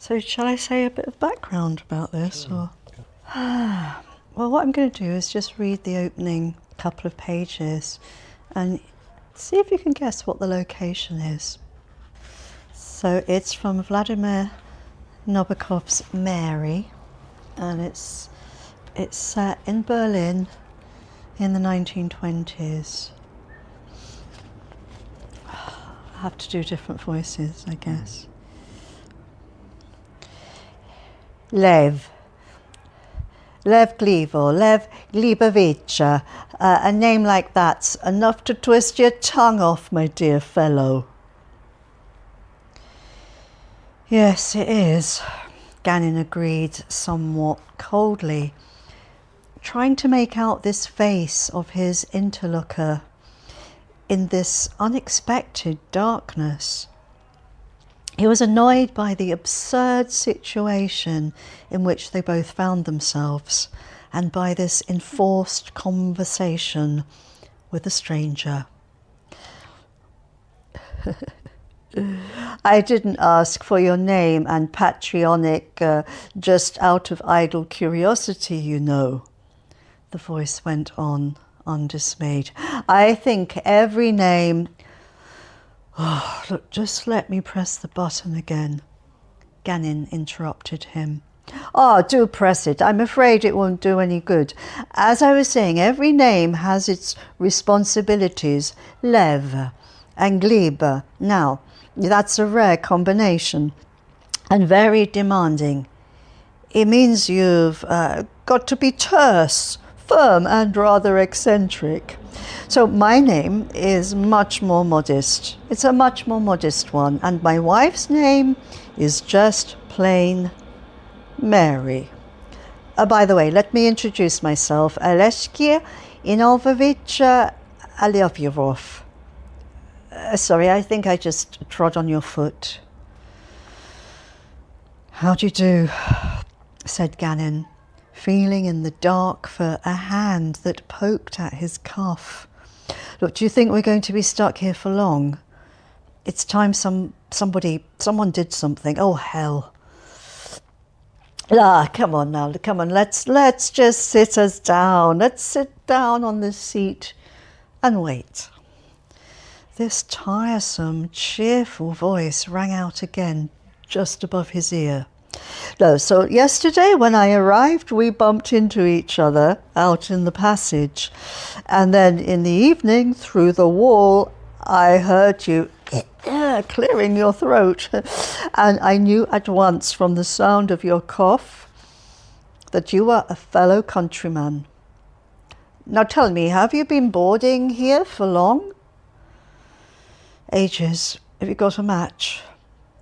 So shall I say a bit of background about this? Or? Well, what I'm going to do is just read the opening couple of pages and see if you can guess what the location is. So it's from Vladimir Nabokov's Mary, and it's set in Berlin in the 1920s. I have to do different voices, I guess. Lev Glivo, Lev Glibovich. A name like that's enough to twist your tongue off, my dear fellow. Yes, it is, Ganin agreed somewhat coldly, trying to make out this face of his interlocutor in this unexpected darkness. He was annoyed by the absurd situation in which they both found themselves and by this enforced conversation with a stranger. I didn't ask for your name and patronymic just out of idle curiosity, you know. The voice went on, undismayed. I think every name... Oh, look, just let me press the button again. Ganin interrupted him. Oh, do press it. I'm afraid it won't do any good. As I was saying, every name has its responsibilities. Lev and Glib. Now, that's a rare combination and very demanding. It means you've got to be terse, firm and rather eccentric. So my name is much more modest. It's a much more modest one. And my wife's name is just plain Mary. By the way, let me introduce myself. Aleshki Inovovich Alyovyov. Sorry, I think I just trod on your foot. How do you do? Said Ganin, feeling in the dark for a hand that poked at his cuff. Look, do you think we're going to be stuck here for long? It's time someone did something. Oh, hell. Come on now, come on. Let's just sit us down. Let's sit down on the seat and wait. This tiresome, cheerful voice rang out again just above his ear. No, so yesterday when I arrived, we bumped into each other out in the passage. And then in the evening, through the wall, I heard you clearing your throat. And I knew at once from the sound of your cough that you were a fellow countryman. Now tell me, have you been boarding here for long? Ages. Have you got a match?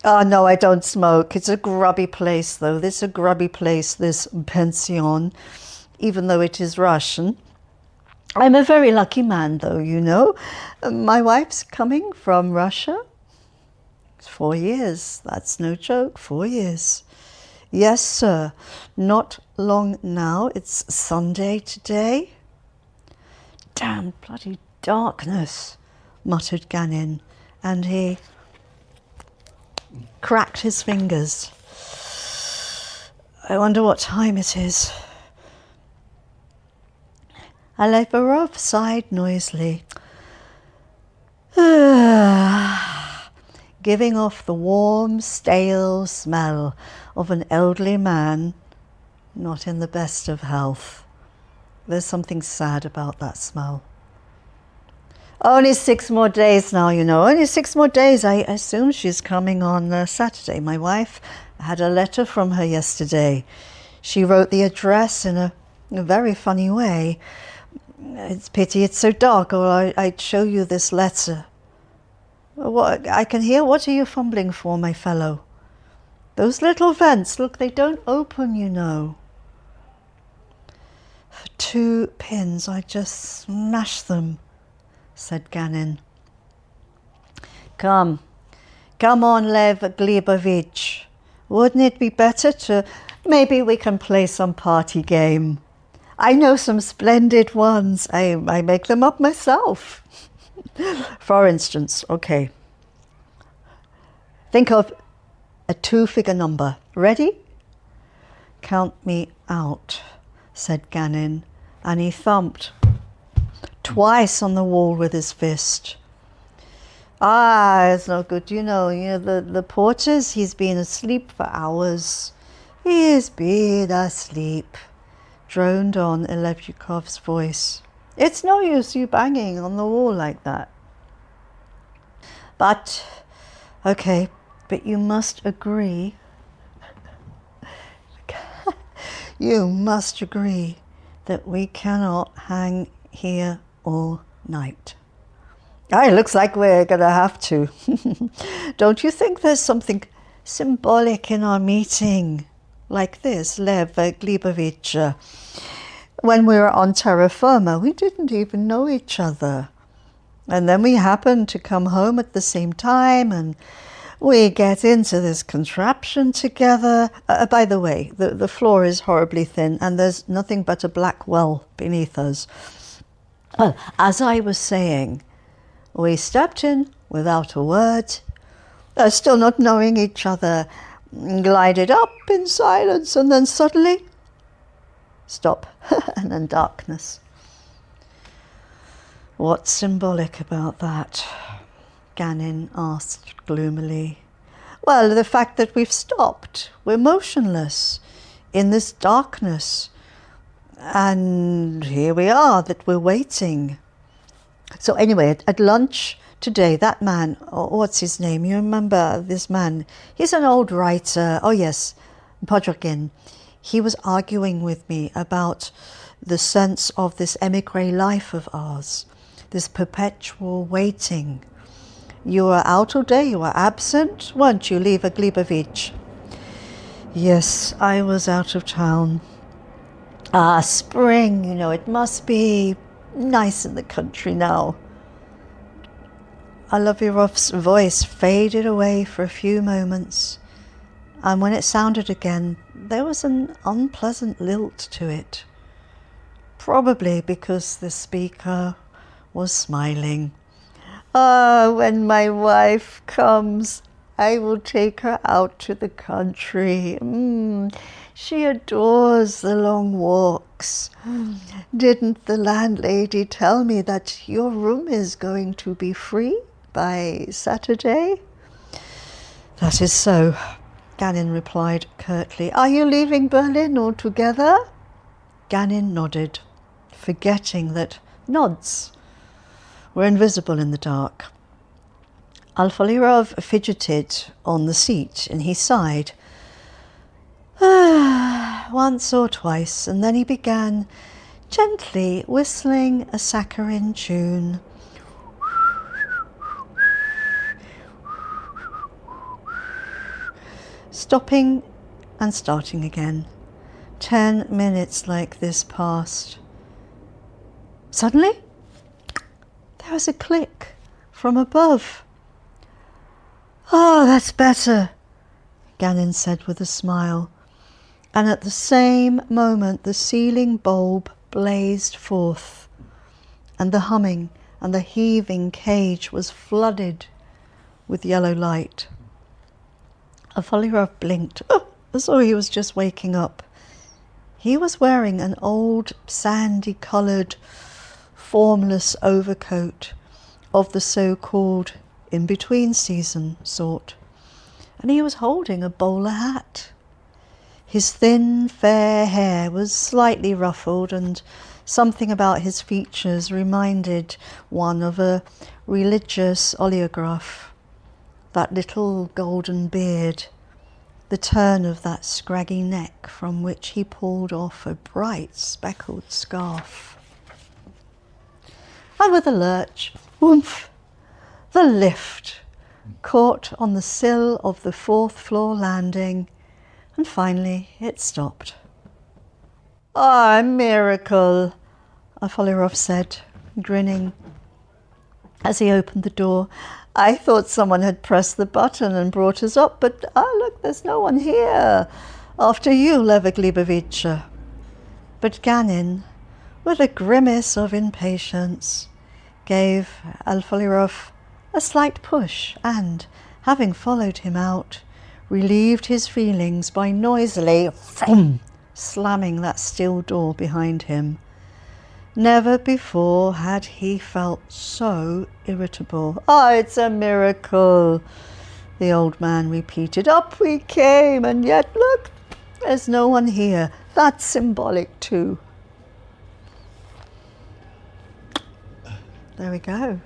Oh, no, I don't smoke. It's a grubby place, though. This is a grubby place, this pension, even though it is Russian. I'm a very lucky man, though, you know. My wife's coming from Russia. 4 years. That's no joke. 4 years. Yes, sir. Not long now. It's Sunday today. Damn bloody darkness, muttered Ganin, and he cracked his fingers. I wonder what time it is. Alevarov sighed noisily, giving off the warm, stale smell of an elderly man not in the best of health. There's something sad about that smell. Only 6 more days now, you know. Only 6 more days. I assume she's coming on Saturday. My wife had a letter from her yesterday. She wrote the address in a very funny way. It's pity it's so dark, or I'd show you this letter. What I can hear. What are you fumbling for, my fellow? Those little vents, look, they don't open, you know. For 2 pins, I just smash them, said Ganin. Come on, Lev Glibovich. Wouldn't it be better to... Maybe we can play some party game. I know some splendid ones. I make them up myself. For instance, okay. Think of a 2-figure number, Ready? Count me out, said Ganin, and he thumped twice on the wall with his fist. It's not good. You know, the porters, he's been asleep for hours. He's been asleep, droned on Elevchukov's voice. It's no use you banging on the wall like that. But, okay, but you must agree. You must agree that we cannot hang here all night. It looks like we're going to have to. Don't you think there's something symbolic in our meeting? Like this, Lev Glebovich. When we were on terra firma, we didn't even know each other. And then we happened to come home at the same time, and we get into this contraption together. By the way, the floor is horribly thin, and there's nothing but a black well beneath us. Well, as I was saying, we stepped in without a word, still not knowing each other, glided up in silence, and then suddenly, stop, and then darkness. What's symbolic about that? Ganin asked gloomily. Well, the fact that we've stopped. We're motionless in this darkness. And here we are, that we're waiting. So anyway, at lunch today, that man, what's his name? You remember this man? He's an old writer. Oh yes, Podrogin. He was arguing with me about the sense of this emigre life of ours, this perpetual waiting. You were out all day, you were absent, weren't you, Leva Glebovich? Yes, I was out of town. Spring, it must be nice in the country now. Alavirov's voice faded away for a few moments, and when it sounded again, there was an unpleasant lilt to it. Probably because the speaker was smiling. When my wife comes, I will take her out to the country. She adores the long walks. Didn't the landlady tell me that your room is going to be free by Saturday? That is so, Ganin replied curtly. Are you leaving Berlin altogether? Ganin nodded, forgetting that nods were invisible in the dark. Alfalirov fidgeted on the seat and he sighed. Once or twice, and then he began gently whistling a saccharine tune. Stopping and starting again. 10 minutes like this passed. Suddenly, there was a click from above. That's better, Ganin said with a smile. And at the same moment the ceiling bulb blazed forth, and the humming and the heaving cage was flooded with yellow light. Alfalirov blinked, as though he was just waking up. He was wearing an old sandy-coloured, formless overcoat of the so-called in-between season sort, and he was holding a bowler hat. His thin, fair hair was slightly ruffled, and something about his features reminded one of a religious oleograph. That little golden beard, the turn of that scraggy neck from which he pulled off a bright speckled scarf. And with a lurch, whoomph, the lift caught on the sill of the 4th floor landing, and finally it stopped. A miracle, Alfalirov said, grinning as he opened the door. I thought someone had pressed the button and brought us up, but look, there's no one here. After you, Leva Glebovich. But Ganin, with a grimace of impatience, gave Alfalirov a slight push and, having followed him out, relieved his feelings by noisily thump, slamming that steel door behind him. Never before had he felt so irritable. "Oh, it's a miracle," the old man repeated. "Up we came, and yet look, there's no one here. That's symbolic too." There we go.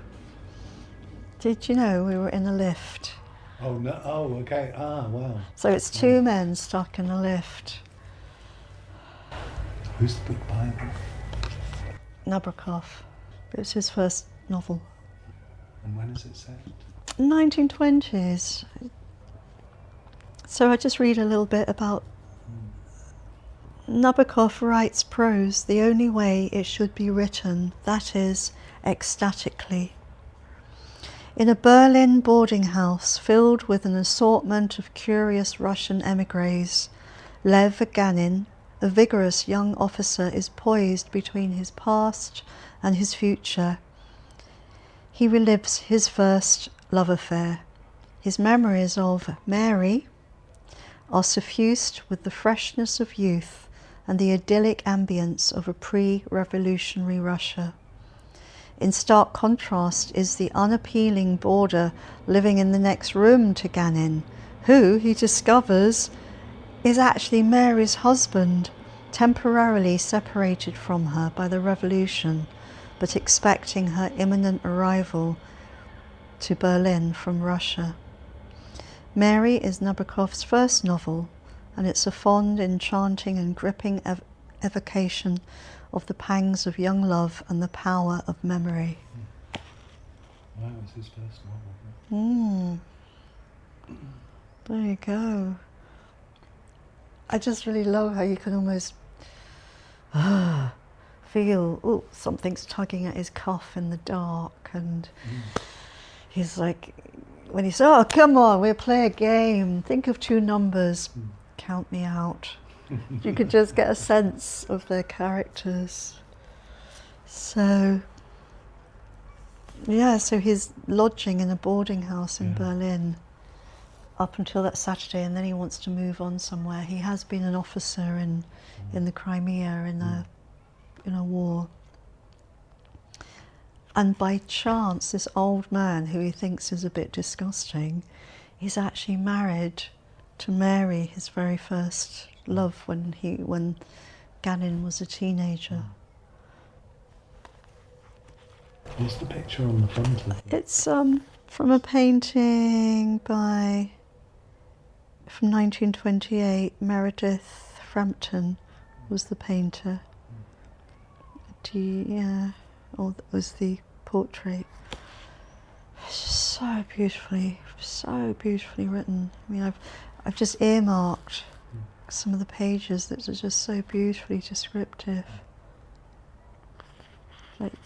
Did you know we were in a lift? Oh, no. Oh, okay. Ah, wow. So it's two men stuck in a lift. Who's the book by? Nabokov. It was his first novel. And when is it set? 1920s. So I just read a little bit about Nabokov writes prose the only way it should be written, that is, ecstatically. In a Berlin boarding house filled with an assortment of curious Russian émigrés, Lev Ganin, a vigorous young officer, is poised between his past and his future. He relives his first love affair. His memories of Mary are suffused with the freshness of youth and the idyllic ambience of a pre-revolutionary Russia. In stark contrast is the unappealing boarder living in the next room to Ganin, who, he discovers, is actually Mary's husband, temporarily separated from her by the revolution, but expecting her imminent arrival to Berlin from Russia. Mary is Nabokov's first novel, and it's a fond, enchanting and gripping evocation of the pangs of young love and the power of memory. Wow, it was his first novel. There you go. I just really love how you can almost feel, something's tugging at his cuff in the dark, and he's like, when he says, "Oh, come on, we'll play a game. Think of two numbers. Count me out." You could just get a sense of their characters. So he's lodging in a boarding house in Berlin up until that Saturday, and then he wants to move on somewhere. He has been an officer in the Crimea in a war. And by chance, this old man, who he thinks is a bit disgusting, is actually married to Mary, his very first love, when Ganin was a teenager. What's the picture on the front of it? It's from a painting from 1928. Meredith Frampton was the painter. Or was the portrait. It's just so beautifully written. I mean, I've just earmarked some of the pages that are just so beautifully descriptive. Like I'll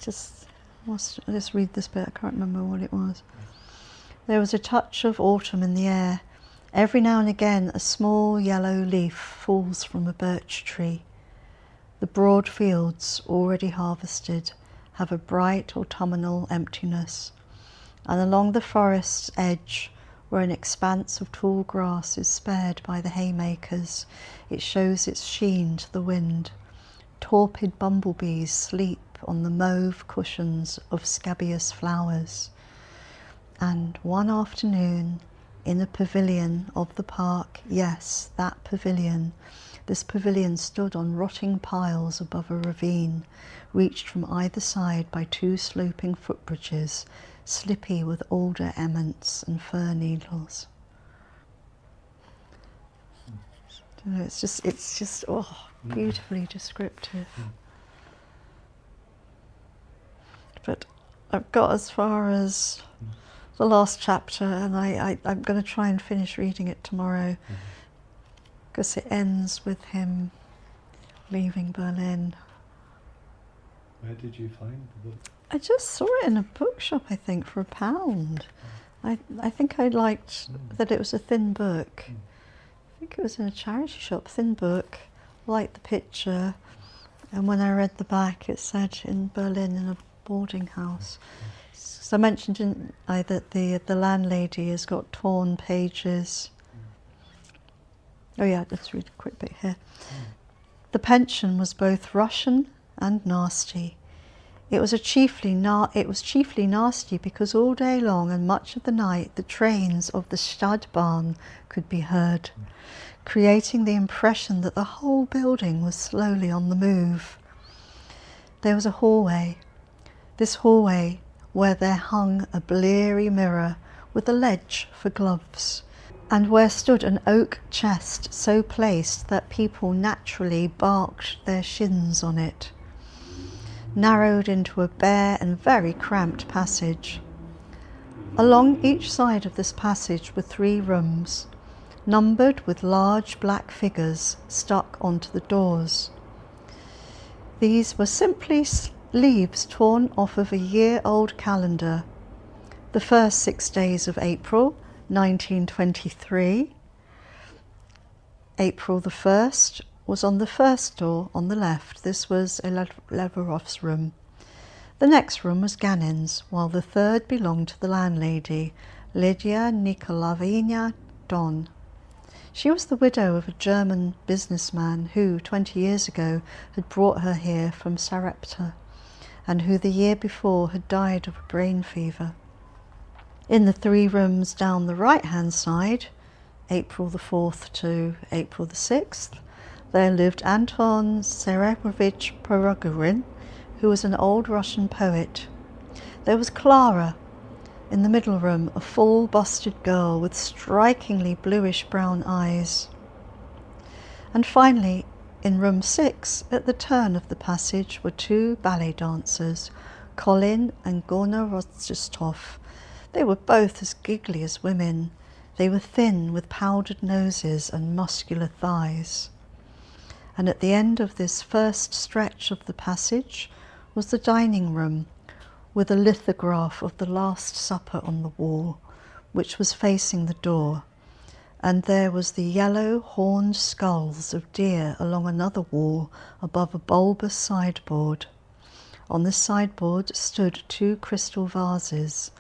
just read this bit. I can't remember what it was. There was a touch of autumn in the air. Every now and again, a small yellow leaf falls from a birch tree. The broad fields, already harvested, have a bright autumnal emptiness, and along the forest's edge, where an expanse of tall grass is spared by the haymakers, it shows its sheen to the wind. Torpid bumblebees sleep on the mauve cushions of scabious flowers. And one afternoon, in a pavilion of the park, yes, that pavilion, this pavilion stood on rotting piles above a ravine, reached from either side by two sloping footbridges, slippy with alder ements and fir needles. It's just beautifully descriptive. But I've got as far as the last chapter, and I'm going to try and finish reading it tomorrow, because it ends with him leaving Berlin. Where did you find the book? I just saw it in a bookshop, I think, for £1. I think I liked that it was a thin book. I think it was in a charity shop, thin book. Liked the picture, and when I read the back, it said in Berlin in a boarding house. So I mentioned, didn't I, that the landlady has got torn pages Oh yeah, let's read a quick bit here. The pension was both Russian and nasty. It was chiefly nasty because all day long and much of the night the trains of the Stadtbahn could be heard, creating the impression that the whole building was slowly on the move. There was a hallway. This hallway where there hung a bleary mirror with a ledge for gloves, and where stood an oak chest so placed that people naturally barked their shins on it, narrowed into a bare and very cramped passage. Along each side of this passage were 3 rooms, numbered with large black figures stuck onto the doors. These were simply leaves torn off of a year-old calendar. The first 6 days of April, 1923. April the 1st was on the first door on the left. This was Leverov's room. The next room was Ganin's, while the third belonged to the landlady, Lydia Nikolaevna Don. She was the widow of a German businessman who, 20 years ago, had brought her here from Sarepta, and who the year before had died of a brain fever. In the 3 rooms down the right-hand side, April the 4th to April the 6th, there lived Anton Serebrovich Progorin, who was an old Russian poet. There was Clara, in the middle room, a full-busted girl with strikingly bluish-brown eyes. And finally, in room 6, at the turn of the passage, were 2 ballet dancers, Colin and Gorna Rostistov. They were both as giggly as women. They were thin, with powdered noses and muscular thighs. And at the end of this first stretch of the passage was the dining room, with a lithograph of the Last Supper on the wall, which was facing the door, and there was the yellow horned skulls of deer along another wall above a bulbous sideboard. On this sideboard stood 2 crystal vases,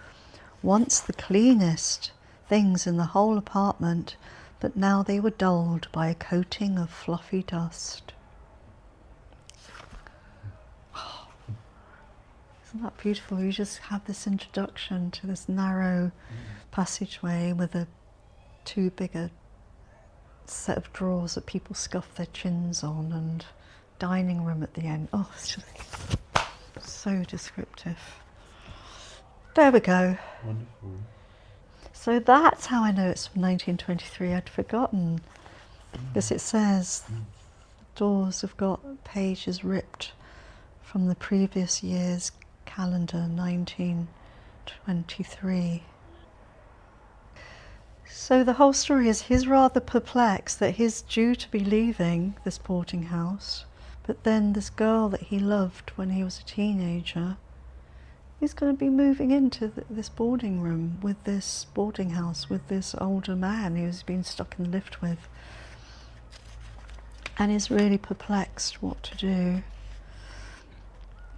once the cleanest things in the whole apartment, but now they were dulled by a coating of fluffy dust. Isn't that beautiful? You just have this introduction to this narrow passageway with a 2 bigger set of drawers that people scuff their chins on, and dining room at the end. Oh, it's just so descriptive. There we go. Wonderful. So that's how I know it's from 1923. I'd forgotten, because it says the doors have got pages ripped from the previous year's calendar, 1923. So the whole story is he's rather perplexed that he's due to be leaving this boarding house, but then this girl that he loved when he was a teenager is going to be moving into this boarding room with this boarding house with this older man who's been stuck in the lift with, and is really perplexed what to do.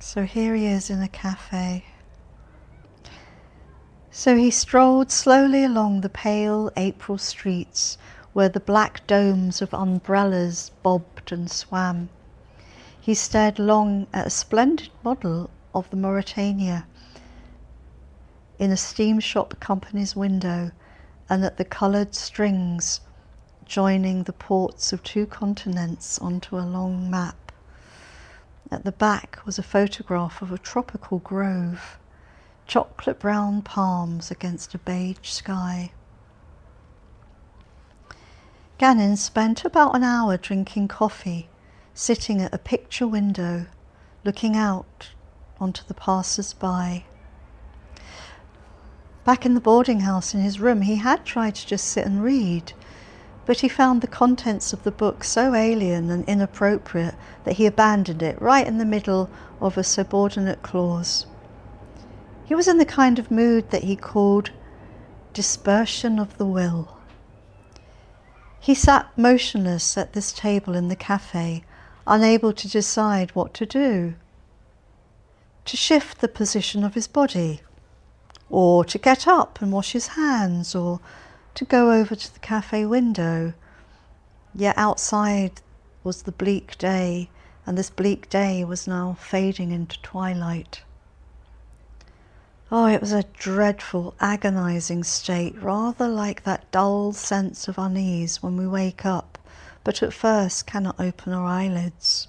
So here he is in a cafe. So he strolled slowly along the pale April streets where the black domes of umbrellas bobbed and swam. He stared long at a splendid model of the Mauretania in a steam shop company's window, and at the coloured strings joining the ports of 2 continents onto a long map. At the back was a photograph of a tropical grove, chocolate brown palms against a beige sky. Ganin spent about an hour drinking coffee, sitting at a picture window, looking out onto the passers-by. Back in the boarding house in his room, he had tried to just sit and read, but he found the contents of the book so alien and inappropriate that he abandoned it right in the middle of a subordinate clause. He was in the kind of mood that he called dispersion of the will. He sat motionless at this table in the cafe, unable to decide what to do. To shift the position of his body, or to get up and wash his hands, or to go over to the cafe window. Yet outside was the bleak day, and this bleak day was now fading into twilight. Oh, it was a dreadful, agonizing state, rather like that dull sense of unease when we wake up, but at first cannot open our eyelids,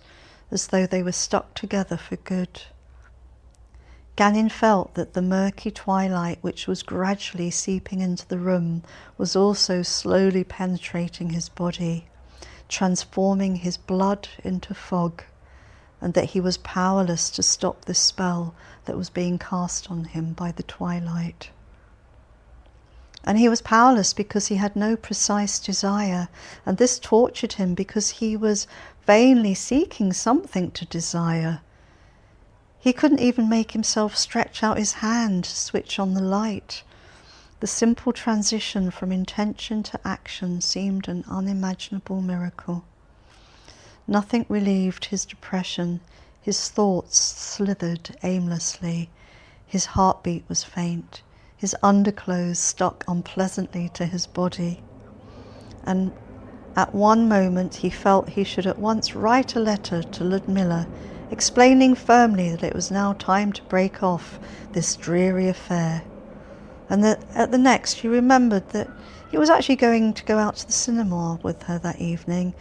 as though they were stuck together for good. Ganin felt that the murky twilight which was gradually seeping into the room was also slowly penetrating his body, transforming his blood into fog, and that he was powerless to stop the spell that was being cast on him by the twilight. And he was powerless because he had no precise desire, and this tortured him because he was vainly seeking something to desire. He couldn't even make himself stretch out his hand to switch on the light. The simple transition from intention to action seemed an unimaginable miracle. Nothing relieved his depression. His thoughts slithered aimlessly. His heartbeat was faint. His underclothes stuck unpleasantly to his body. And at one moment he felt he should at once write a letter to Ludmilla, explaining firmly that it was now time to break off this dreary affair. And that at the next he remembered that he was actually going to go out to the cinema with her that evening,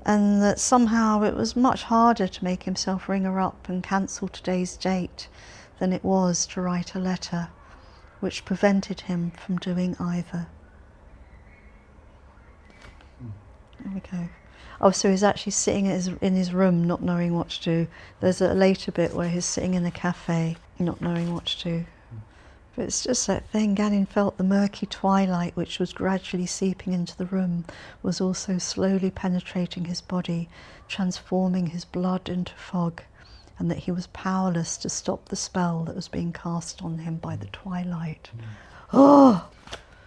and that somehow it was much harder to make himself ring her up and cancel today's date than it was to write a letter, which prevented him from doing either. There we go. Oh, so he's actually sitting in his room not knowing what to do. There's a later bit where he's sitting in a cafe not knowing what to do. But it's just that thing. Ganin felt the murky twilight which was gradually seeping into the room was also slowly penetrating his body, transforming his blood into fog, and that he was powerless to stop the spell that was being cast on him by the twilight. Oh,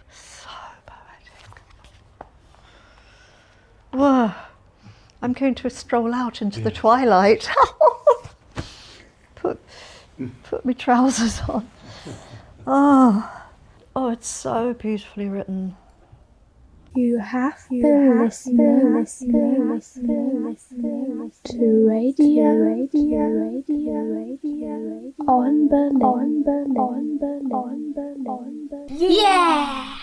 so poetic. Whoa. I'm going to stroll out into the twilight. Put my trousers on. Oh, it's so beautifully written. You have been listening to radio on Berlin. Yeah!